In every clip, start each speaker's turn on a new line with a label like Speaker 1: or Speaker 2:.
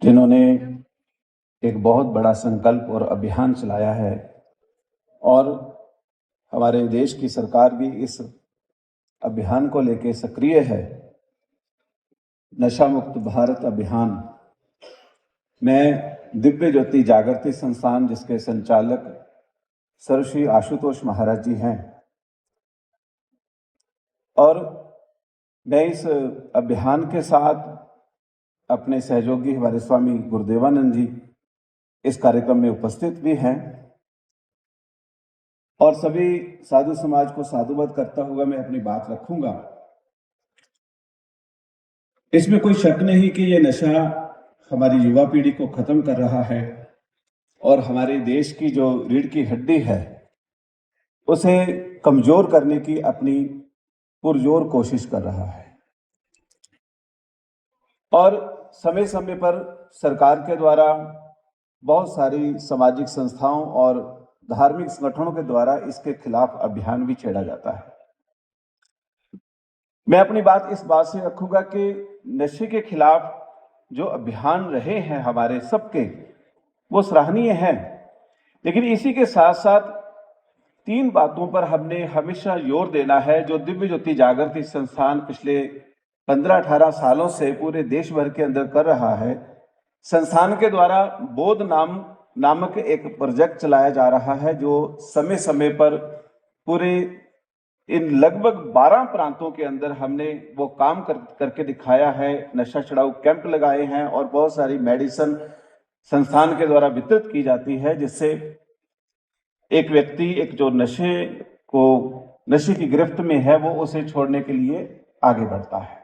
Speaker 1: जिन्होंने एक बहुत बड़ा संकल्प और अभियान चलाया है और हमारे देश की सरकार भी इस अभियान को लेकर सक्रिय है। नशा मुक्त भारत अभियान में दिव्य ज्योति जागृति संस्थान, जिसके संचालक सर्वश्री आशुतोष महाराज जी हैं, और मैं इस अभियान के साथ अपने सहयोगी हमारे स्वामी गुरुदेवानंद जी इस कार्यक्रम में उपस्थित भी हैं और सभी साधु समाज को साधुवाद करता हुआ मैं अपनी बात रखूंगा। इसमें कोई शक नहीं कि ये नशा हमारी युवा पीढ़ी को खत्म कर रहा है और हमारे देश की जो रीढ़ की हड्डी है उसे कमजोर करने की अपनी पुरजोर कोशिश कर रहा है। और समय समय पर सरकार के द्वारा बहुत सारी सामाजिक संस्थाओं और धार्मिक संगठनों के द्वारा इसके खिलाफ अभियान भी छेड़ा जाता है। मैं अपनी बात इस बात से रखूंगा कि नशे के खिलाफ जो अभियान रहे हैं हमारे सबके, वो सराहनीय हैं, लेकिन इसी के साथ साथ 3 बातों पर हमने हमेशा जोर देना है जो दिव्य ज्योति जागृति संस्थान पिछले 15-18 सालों से पूरे देश भर के अंदर कर रहा है। संस्थान के द्वारा बोध नामक एक प्रोजेक्ट चलाया जा रहा है, जो समय समय पर पूरे इन लगभग 12 प्रांतों के अंदर हमने वो काम करके दिखाया है। नशा छुड़ाऊ कैंप लगाए हैं और बहुत सारी मेडिसिन संस्थान के द्वारा वितरित की जाती है, जिससे एक व्यक्ति एक जो नशे की गिरफ्त में है वो उसे छोड़ने के लिए आगे बढ़ता है।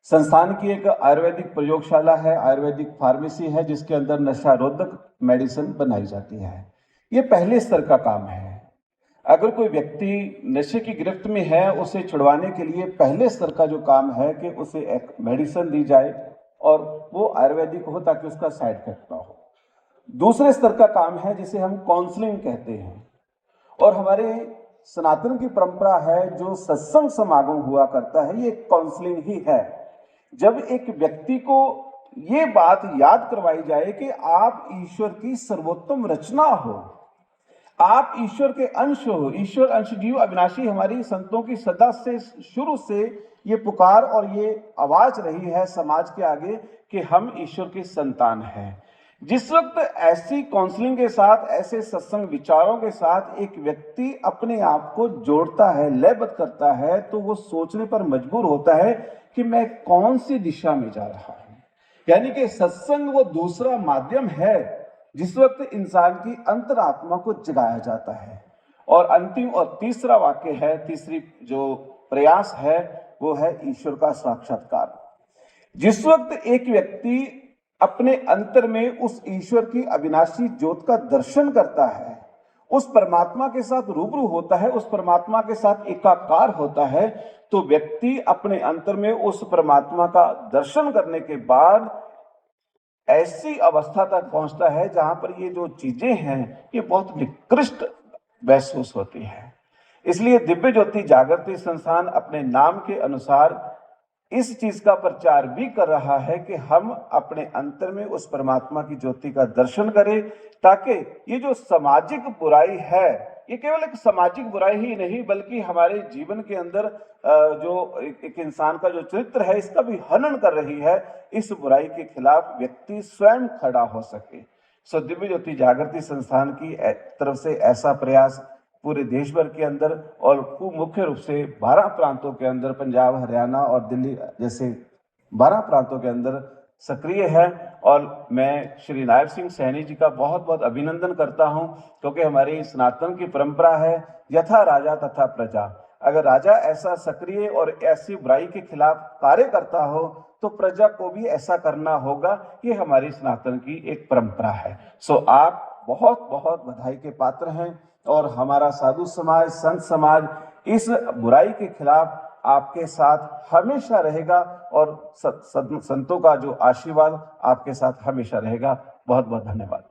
Speaker 1: संस्थान की एक आयुर्वेदिक प्रयोगशाला है, आयुर्वेदिक फार्मेसी है, जिसके अंदर नशा रोधक मेडिसिन बनाई जाती है। ये पहले स्तर का काम है। अगर कोई व्यक्ति नशे की गिरफ्त में है, उसे छुड़वाने के लिए पहले स्तर का जो काम है कि उसे एक मेडिसिन दी जाए और वो आयुर्वेदिक हो ताकि उसका साइड इफेक्ट ना हो। दूसरे स्तर का काम है जिसे हम काउंसलिंग कहते हैं, और हमारे सनातन की परंपरा है जो सत्संग समागम हुआ करता है, ये काउंसलिंग ही है। जब एक व्यक्ति को ये बात याद करवाई जाए कि आप ईश्वर की सर्वोत्तम रचना हो, आप ईश्वर के अंश हो, ईश्वर अंश जीव अविनाशी, हमारी संतों की सदा से शुरू से ये पुकार और ये आवाज रही है समाज के आगे कि हम ईश्वर की संतान हैं। जिस वक्त ऐसी काउंसलिंग के साथ, ऐसे सत्संग विचारों के साथ एक व्यक्ति अपने आप को जोड़ता है, लयबद्ध करता है, तो वो सोचने पर मजबूर होता है कि मैं कौन सी दिशा में जा रहा हूं। यानी कि सत्संग वो दूसरा माध्यम है जिस वक्त इंसान की अंतरात्मा को जगाया जाता है। और अंतिम और तीसरा वाक्य है, तीसरी जो प्रयास है वो है ईश्वर का साक्षात्कार। जिस वक्त एक व्यक्ति अपने अंतर में उस ईश्वर की अविनाशी ज्योत का दर्शन करता है, उस परमात्मा के साथ रूबरू होता है, उस परमात्मा के साथ एकाकार होता है, तो व्यक्ति अपने अंतर में उस परमात्मा का दर्शन करने के बाद ऐसी अवस्था तक पहुंचता है जहां पर ये जो चीजें हैं ये बहुत निकृष्ट महसूस होती है। इसलिए दिव्य ज्योति जागृति संस्थान अपने नाम के अनुसार इस चीज का प्रचार भी कर रहा है कि हम अपने अंतर में उस परमात्मा की ज्योति का दर्शन करें, ताकि ये जो सामाजिक बुराई है, ये केवल एक सामाजिक बुराई ही नहीं बल्कि हमारे जीवन के अंदर जो एक इंसान का जो चरित्र है इसका भी हनन कर रही है। इस बुराई के खिलाफ व्यक्ति स्वयं खड़ा हो सके। सो दिव्य ज्योति जागृति संस्थान की तरफ से ऐसा प्रयास पूरे देश भर के अंदर और खूब मुख्य रूप से 12 प्रांतों के अंदर, पंजाब, हरियाणा और दिल्ली जैसे 12 प्रांतों के अंदर सक्रिय है। और मैं श्री नायब सिंह सैनी जी का बहुत बहुत अभिनंदन करता हूं, क्योंकि हमारी सनातन की परंपरा है यथा राजा तथा प्रजा। अगर राजा ऐसा सक्रिय और ऐसी बुराई के खिलाफ कार्य करता हो तो प्रजा को भी ऐसा करना होगा। ये हमारी सनातन की एक परंपरा है। सो आप बहुत बहुत बधाई के पात्र हैं और हमारा साधु समाज, संत समाज इस बुराई के खिलाफ आपके साथ हमेशा रहेगा और संतों का जो आशीर्वाद आपके साथ हमेशा रहेगा। बहुत बहुत धन्यवाद।